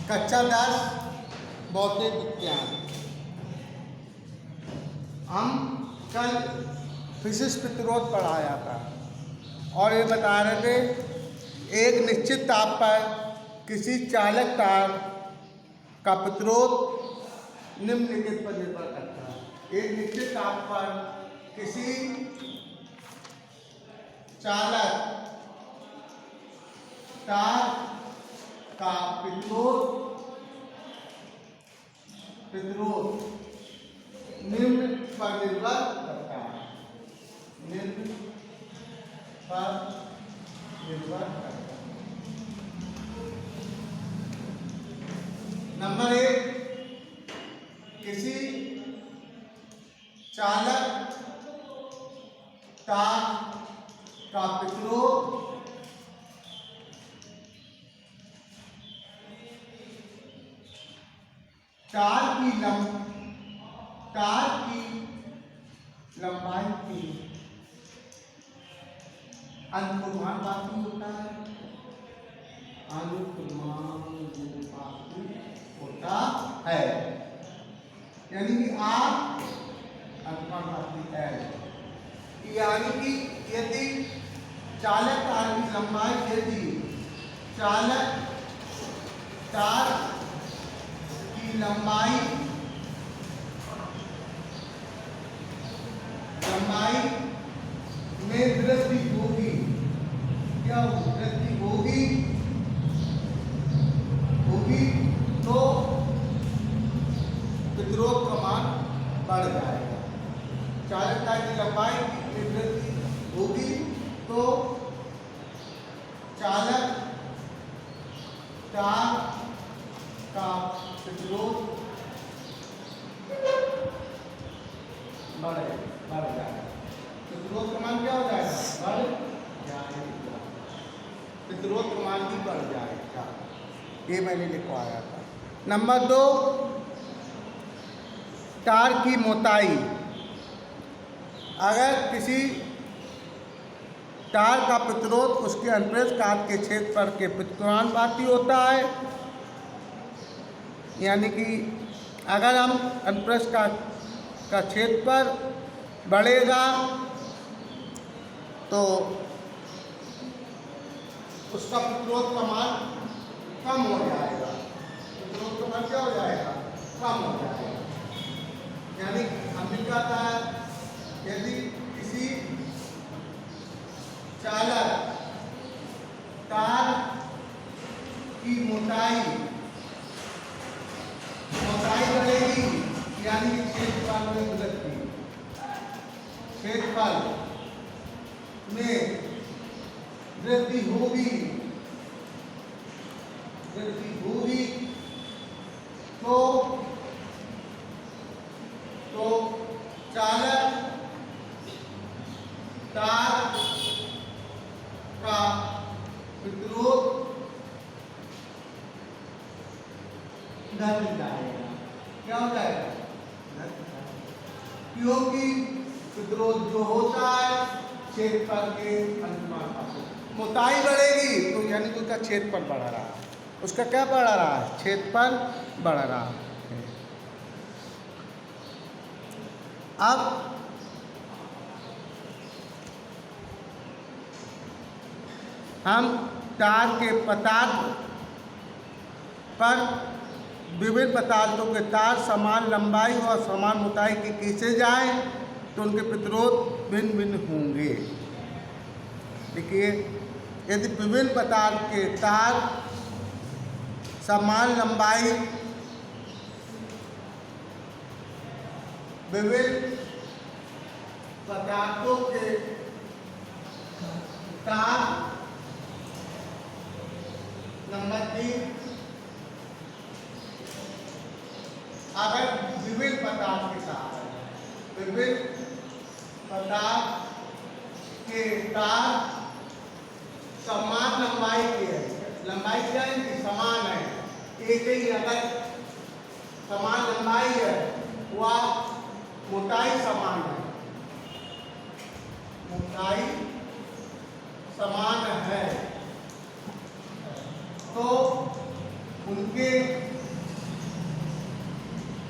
कक्षा 10 भौतिक विज्ञान। हम कल फिजिक्स प्रतिरोध पढ़ाया था और ये बता रहे थे एक निश्चित ताप पर किसी चालक तार का प्रतिरोध निम्नलिखित पर निर्भर करता है। एक निश्चित ताप पर किसी चालक तार का प्रतिरोध निम्न पर निर्भर करता है। निम्न पर निर्भर करता है। नंबर 1, किसी चालक तार का प्रतिरोध तार की लंबाई की अनुपाती होता है। अनुपाती होता है, यानी कि R अनुपाती है। यानी कि यदि चालक तार की लंबाई चालक तार की लंबाई में वृद्धि होगी, क्या वृद्धि होगी तो प्रतिरोध का मान बढ़ जाएगा। चालक तार की लंबाई में वृद्धि होगी तो चालक तार का प्रतिरोध बढ़ जाएगा। प्रतिरोध का मान क्या हो जाएगा? बढ़ जाएगा। प्रतिरोध का मान भी बढ़ जाएगा। ये मैंने लिखवाया था। नंबर 2, तार की मोटाई। अगर किसी तार का प्रतिरोध उसके अनुप्रस्थ काट के क्षेत्रफल के प्रतिक्रियानुपाती होता है, यानी कि अगर हम अनुप्रस्थ का क्षेत्रफल बढ़ेगा तो उसका प्रतिरोध का मान कम हो जाएगा। प्रतिरोध का मान क्या हो जाएगा? कम हो जाएगा। यानी हम भी कहता है यदि किसी चालक तार की मोटाई बढ़ेगी, यानी कि क्षेत्रफल में वृद्धि, क्षेत्रफल में वृद्धि होगी तो चालक तार का प्रतिरोध घट जाएगा। क्या हो जाएगा? क्योंकि प्रतिरोध जो होता है क्षेत्रफल के अनुपात, मोटाई बढ़ेगी तो यानी कि उसका क्षेत्रफल बढ़ रहा है। उसका क्या बढ़ रहा है? क्षेत्रफल बढ़ रहा है। अब हम तार के पदार्थ पर विभिन्न पदार्थों के तार समान लंबाई और समान मोटाई के खींचे जाएं तो उनके प्रतिरोध भिन्न भिन्न होंगे। देखिए, यदि विभिन्न पदार्थ के तार समान लंबाई, विभिन्न पदार्थों के तार, नंबर 3, अगर विभिन्न पदार्थ के तार समान लंबाई के है, लंबाई क्या है कि समान है, एक ही अगर समान लंबाई है वह मोटाई समान है, मोटाई समान है तो उनके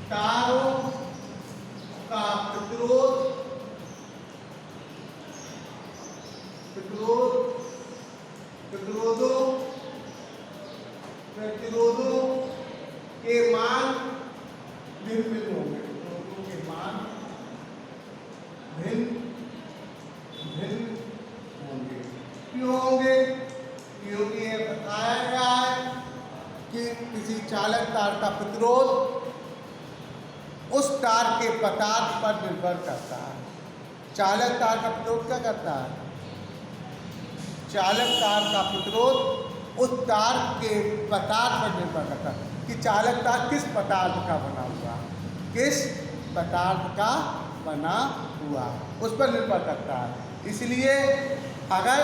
तारों का प्रतिरोधों के मान भिन्न भिन्न होंगे। प्रतिरोधों के मान भिन्न भिन्न होंगे। क्यों होंगे? क्योंकि ये बताया गया है कि किसी चालक तार का प्रतिरोध उस तार के पदार्थ पर निर्भर करता है। चालक तार का प्रतिरोध क्या करता है? चालक तार का प्रतिरोध उस तार के पदार्थ पर निर्भर करता है कि चालक तार किस पदार्थ का बना हुआ, किस पदार्थ का बना हुआ, उस पर निर्भर करता है। इसलिए अगर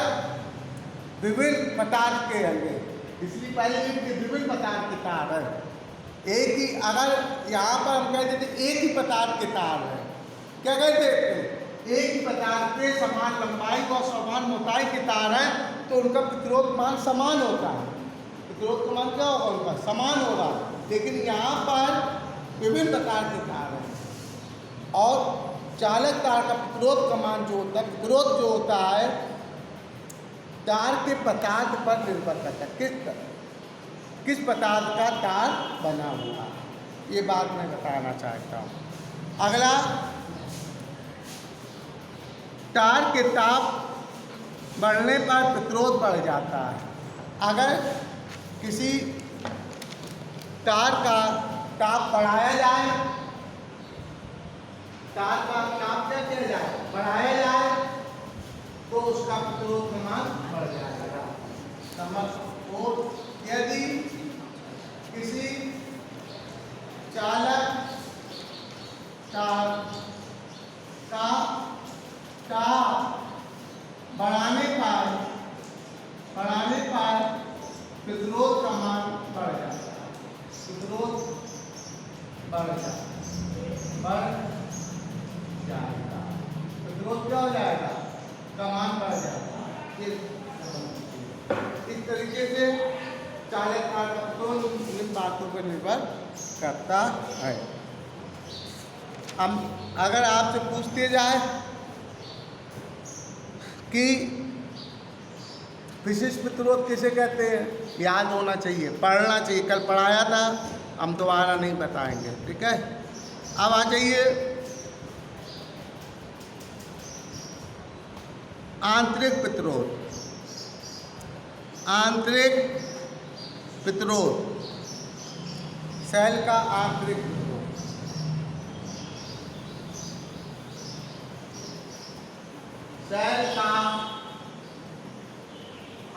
विभिन्न पदार्थ के होंगे, इसलिए पहले विभिन्न पदार्थ के तार है, एक ही, अगर यहाँ पर हम कहते थे एक ही पदार्थ के तार है, क्या कहते थे? एक ही पदार्थ के समान लंबाई और समान मोटाई के तार हैं तो उनका प्रतिरोध मान समान होता है। प्रतिरोध का मान क्या होगा? उनका समान होगा। लेकिन यहाँ पर विभिन्न प्रकार के तार हैं और चालक तार का प्रतिरोध का मान जो होता है, प्रतिरोध जो होता है तार के पदार्थ पर निर्भर करता है, किस पदार्थ का तार बना हुआ। ये बात मैं बताना चाहता हूँ। अगला, तार के ताप बढ़ने पर प्रतिरोध बढ़ जाता है। अगर किसी तार का ताप बढ़ाया जाए, तार का ताप क्या किया जाए? बढ़ाया जाए तो उसका प्रतिरोध का मान बढ़ जाएगा। नंबर 4, यदि किसी चालक तार का ताप बढ़ाने पर प्रतिरोध का मान बढ़ जाता है। प्रतिरोध बढ़ जाएगा। प्रतिरोध क्या हो जाएगा? का मान बढ़ जाएगा। इस तरीके से चालक तार का प्रतिरोध इन बातों पर निर्भर करता है। हम अगर आपसे पूछते जाए कि विशिष्ट प्रतिरोध किसे कहते हैं, याद होना चाहिए, पढ़ना चाहिए। कल पढ़ाया था, हम दोबारा नहीं बताएंगे, ठीक है। अब आ जाइए आंतरिक प्रतिरोध। आंतरिक प्रतिरोध, सेल का आंतरिक प्रतिरोध। सेल का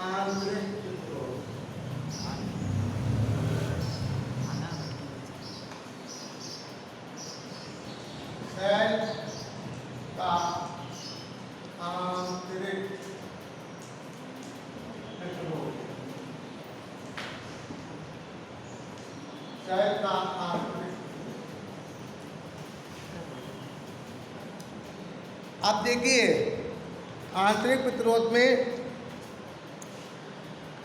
आंतरिक प्रतिरोध। सेल का आंतरिक प्रतिरोध। सेल का आंतरिक। अब देखिए, आंतरिक प्रतिरोध में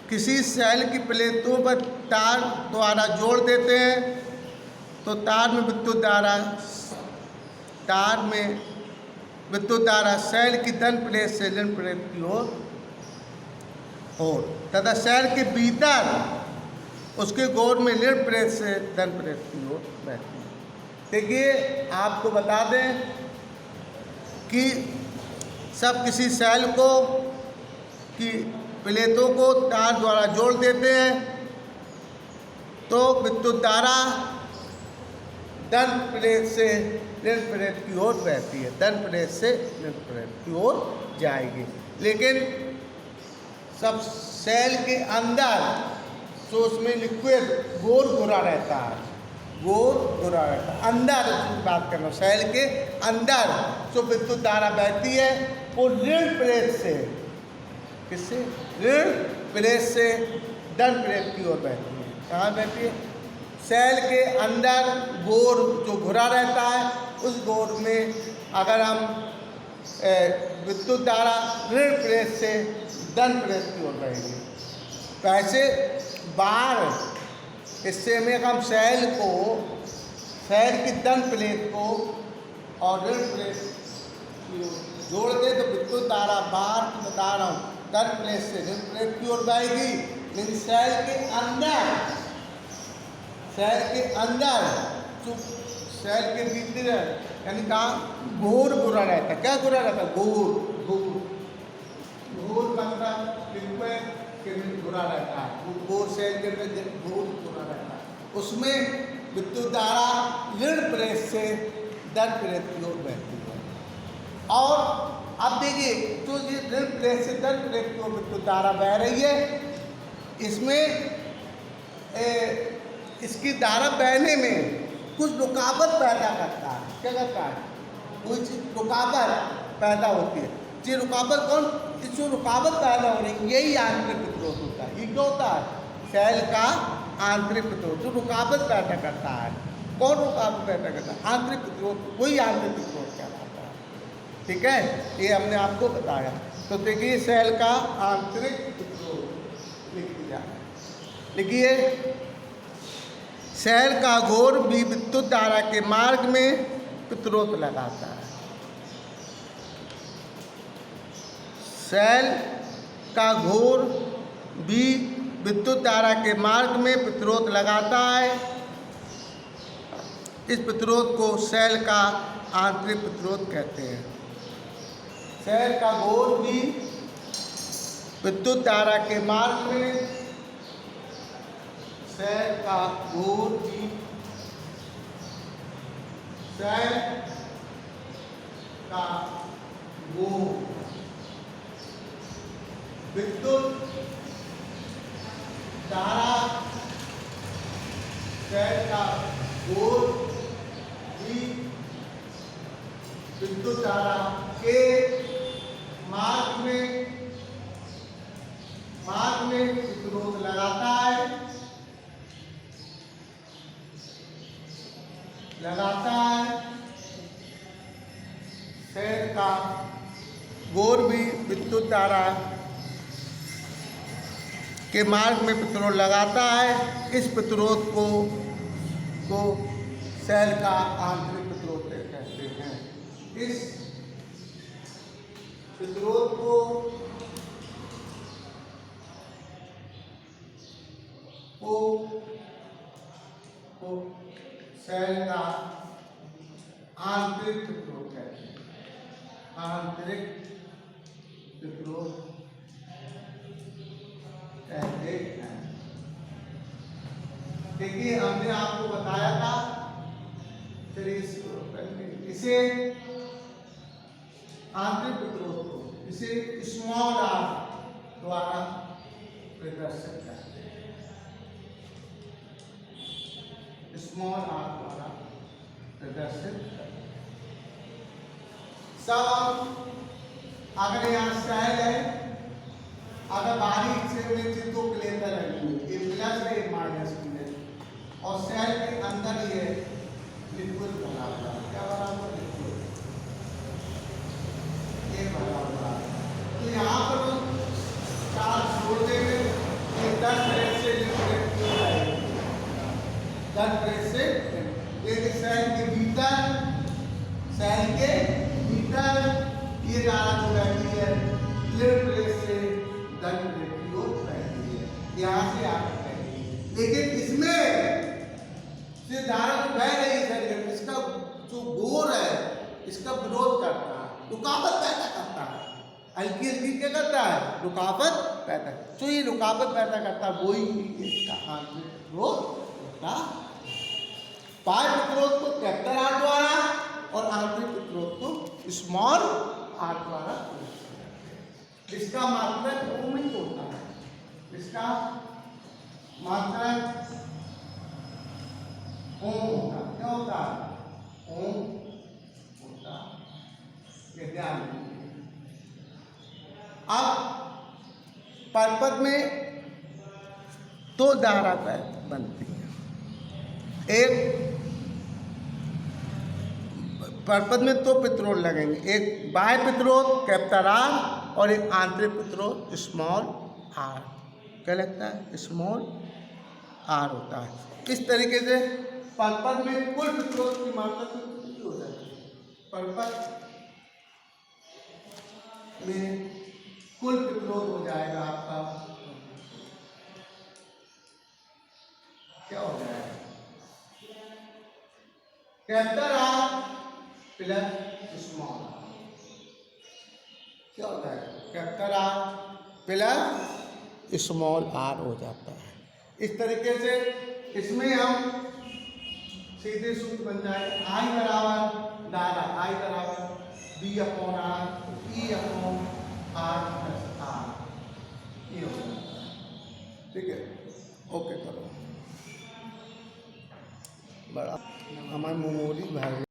किसी सेल की प्लेटों पर तार द्वारा जोड़ देते हैं तो तार में विद्युत धारा सेल की धन प्लेट से ऋण प्लेट की ओर तथा सेल के भीतर उसके गोल में ऋण प्लेट से धन प्लेट की ओर बहती है। देखिए, आपको बता दें कि सब किसी सेल को की प्लेटों को तार द्वारा जोड़ देते हैं तो विद्युत धारा धन प्लेट से ऋण प्लेट की ओर बहती है, धन प्लेट से ऋण प्लेट की ओर जाएगी। लेकिन सब सेल के अंदर जो उसमें लिक्विड गोल घुरा रहता है, अंदर की बात कर रहा हूँ, सेल के अंदर जो विद्युत धारा बहती है वो ऋण प्लेट से, किससे? ऋण प्लेट से धन प्लेट की ओर बहती है। कहाँ बहती है? सेल के अंदर गोल जो घुरा रहता है उस गोल में अगर हम विद्युत धारा ऋण प्लेट से धन प्लेट की ओर बहेगी। वैसे बाहर इससे में हम सेल की दंड प्लेट को और ऋण प्लेट जोड़ दे तो विद्युत धारा बाहर बता रहा हूँ, दंड प्लेट से ऋण प्लेट की ओर बहेगी, लेकिन सेल के अंदर जो सेल के भीतर यानी कहाँ घोर घुरा रहता है। क्या घुरा रहता है? घोर मतलब लिक्विड के घुरा रहता है, वो घोर सेल के अंदर घोर घुरा रहता है, उसमें विद्युत धारा ऋण प्लेट से दंड प्लेट की ओर बहती है। और अब देखिए तो ये ऋण प्लेट से दंड प्लेट की ओर विद्युत धारा बह रही है, इसमें इसकी धारा बहने में कुछ रुकावट पैदा करता है। क्या करता है? कोई चीज रुकावट पैदा होती है। ये रुकावट कौन? इस जो रुकावट पैदा हो रही है यही आंतरिक प्रतिरोध होता है। ये क्या होता है? सेल का आंतरिक प्रतिरोध जो रुकावट पैदा करता है। कौन रुकावट पैदा करता है? आंतरिक प्रतिरोध, वही आंतरिक प्रतिरोध कहलाता है। ठीक है, ये हमने आपको बताया। तो देखिए सेल का आंतरिक प्रतिरोध लिख दिया। लिखिए, सेल का घोर भी विद्युत धारा के मार्ग में प्रतिरोध लगाता है। सेल का घोर भी विद्युत धारा के मार्ग में प्रतिरोध लगाता है। इस प्रतिरोध को सेल का आंतरिक प्रतिरोध कहते हैं। सेल का घोर भी विद्युत धारा के मार्ग में, सेल का घोर भी, सेल का घोर विद्युत धारा, सेल का घोर भी विद्युत धारा के मार्ग में प्रतिरोध लगाता है। सेल का घोर भी विद्युत धारा के मार्ग में प्रतिरोध लगाता है। इस प्रतिरोध को सेल का आंतरिक प्रतिरोध कहते हैं। इस प्रतिरोध को सेल का आंतरिक प्रतिरोध कहते हैं। आंतरिक प्रतिरोध कहते हैं। देखिए हमने आपको बताया था, चलिए इसे आंतरिक प्रतिरोध को इसे स्मॉल आर द्वारा प्रदर्शित करते हैं। स्मॉल आर द्वारा प्रदर्शित करते हैं। सब अगर यहाँ सेल है, अगर बाहरी हिस्से में दो प्लेटर लगी हुई, एक प्लस है एक माइनस की है, और सेल के अंदर ये लिक्विड बना हुआ है। क्या बना हुआ? लिक्विड, ये बना हुआ है। तो यहाँ पर चार्ज छोड़ देंगे, ये 10 प्रेस से लिक्विड हो जाएगी, 10 प्रेस से। लेकिन सेल के भीतर ये धारा जो बहती है ऋण प्लेट से धन प्लेट की ओर बहती है, यहाँ से आगे बहती है। लेकिन इसमें से धारा जो बह रही है, इसका जो घोर है इसका विरोध करता है, रुकावट पैदा करता है। हल्की हल्की क्या करता है? रुकावट पैदा। तो ये रुकावट पैदा करता है, वही इसका आंतरिक प्रतिरोध होता है। बाह्य प्रतिरोध को कैपिटल आर द्वारा और आंतरिक प्रतिरोध को स्मॉल आर द्वारा। इसका मात्रक ओमिक होता है। इसका मात्रक ओम होता है। क्या होता है? ओम होता है। ये ध्यान रखिए। अब परपद में दो धारा बनती है। एक परपद में दो प्रतिरोध लगेंगे, एक बाह्य प्रतिरोध कैपिटल आर और एक आंतरिक प्रतिरोध स्मॉल आर। क्या लगता है? स्मॉल आर होता है। इस तरीके से परपथ में कुल प्रतिरोध की मात्रा कितनी हो जाती है? परपथ में कुल प्रतिरोध हो जाएगा आपका, क्या हो जाएगा? Capital R plus small r. क्या होता है? Capital R plus small r हो जाता है। इस तरीके से इसमें हम सीधे सूत्र बन जाए आई बराबर दादा, आई बराबर B upon R, E upon R plus r, ये हो जाता है। ठीक है, ओके करो। बड़ा हमारी मेमोरी भाई